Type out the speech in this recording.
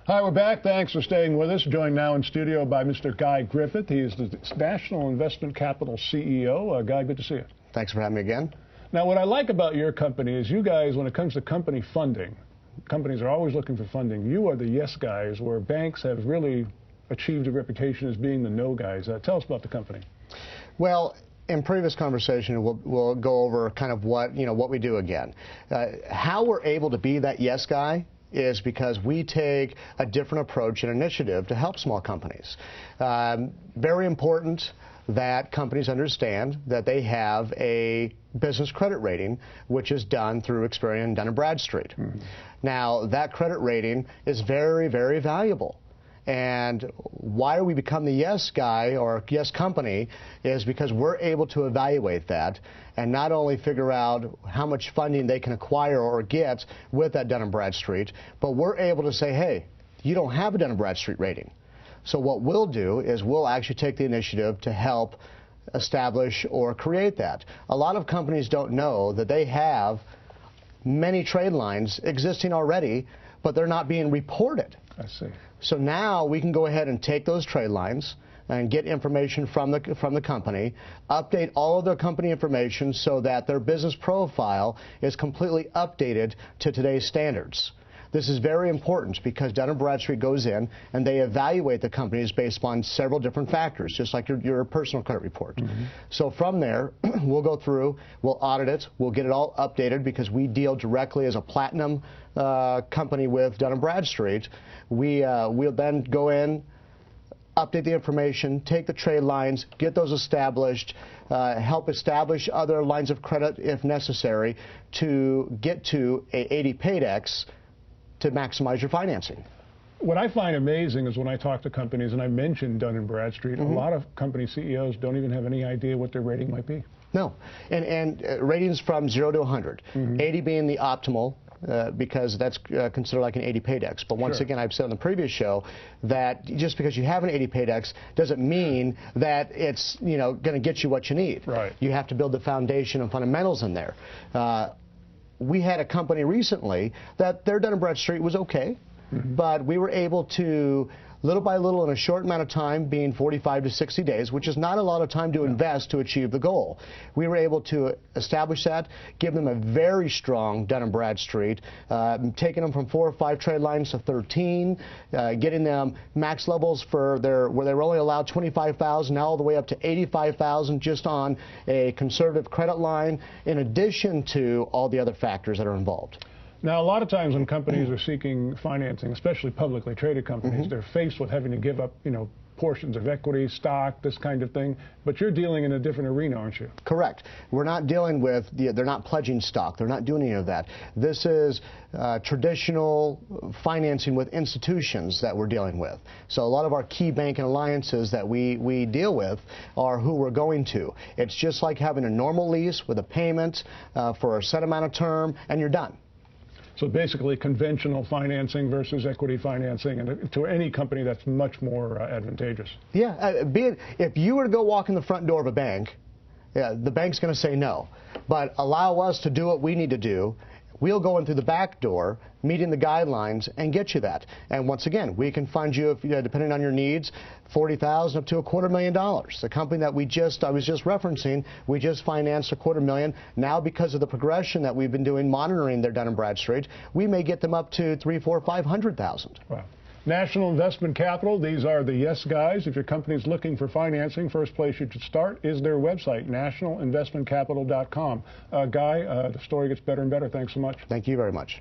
Hi, we're back. Thanks for staying with us. Joined now in studio by Mr. Guy Griffith. He is the National Investment Capital CEO. Guy, good to see you. Thanks for having me again. Now, what I like about your company is you guys, when it comes to company funding, companies are always looking for funding. You are the yes guys, where banks have really achieved a reputation as being the no guys. Tell us about the company. Well, in previous conversation, we'll go over kind of what we do again. How we're able to be that yes guy is because we take a different approach and initiative to help small companies. Very important that companies understand that they have a business credit rating, which is done through Experian and Dun & Bradstreet. Now, that credit rating is very, very valuable. And why we become the yes guy or yes company is because we're able to evaluate that and not only figure out how much funding they can acquire or get with that Dun & Bradstreet, but we're able to say, hey, you don't have a Dun & Bradstreet rating. So what we'll do is we'll actually take the initiative to help establish or create that. A lot of companies don't know that they have many trade lines existing already, but they're not being reported. I see. So now we can go ahead and take those trade lines and get information from the company, update all of their company information so that their business profile is completely updated to today's standards. This is very important because Dun & Bradstreet goes in and they evaluate the companies based upon several different factors, just like your personal credit report. So from there, we'll go through, we'll audit it, we'll get it all updated because we deal directly as a platinum company with Dun & Bradstreet. We'll then go in, update the information, take the trade lines, get those established, help establish other lines of credit if necessary to get to a 80 paydex to maximize your financing. What I find amazing is when I talk to companies and I mention Dun & Bradstreet, a lot of company CEOs don't even have any idea what their rating might be. No, and ratings from 0 to 100, 80 being the optimal, because that's considered like an 80 paydex. But once again, I've said on the previous show that just because you have an 80 paydex doesn't mean that it's going to get you what you need. Right. You have to build the foundation and fundamentals in there. We had a company recently that their Dun & Bradstreet was okay, but we were able to, little by little in a short amount of time, being 45 to 60 days, which is not a lot of time to invest to achieve the goal. We were able to establish that, give them a very strong Dun & Bradstreet, taking them from 4 or 5 trade lines to 13, getting them max levels for where they were only allowed 25,000, now all the way up to 85,000 just on a conservative credit line, in addition to all the other factors that are involved. Now, a lot of times when companies are seeking financing, especially publicly traded companies, they're faced with having to give up, portions of equity, stock, this kind of thing. But you're dealing in a different arena, aren't you? Correct. We're not dealing with, they're not pledging stock. They're not doing any of that. This is traditional financing with institutions that we're dealing with. So a lot of our key banking alliances that we deal with are who we're going to. It's just like having a normal lease with a payment for a set amount of term, and you're done. So basically conventional financing versus equity financing, and to any company that's much more advantageous. Yeah, if you were to go walk in the front door of a bank, the bank's going to say no. But allow us to do what we need to do. We'll go in through the back door, meeting the guidelines, and get you that. And once again, we can fund you, if depending on your needs, $40,000 up to $250,000. The company that I was just referencing, we just financed $250,000. Now, because of the progression that we've been doing, monitoring their Dun & Bradstreet, we may get them up to $300,000, $400,000, $500,000. Wow. National Investment Capital, these are the yes guys. If your company's looking for financing, first place you should start is their website, nationalinvestmentcapital.com. Guy, the story gets better and better. Thanks so much. Thank you very much.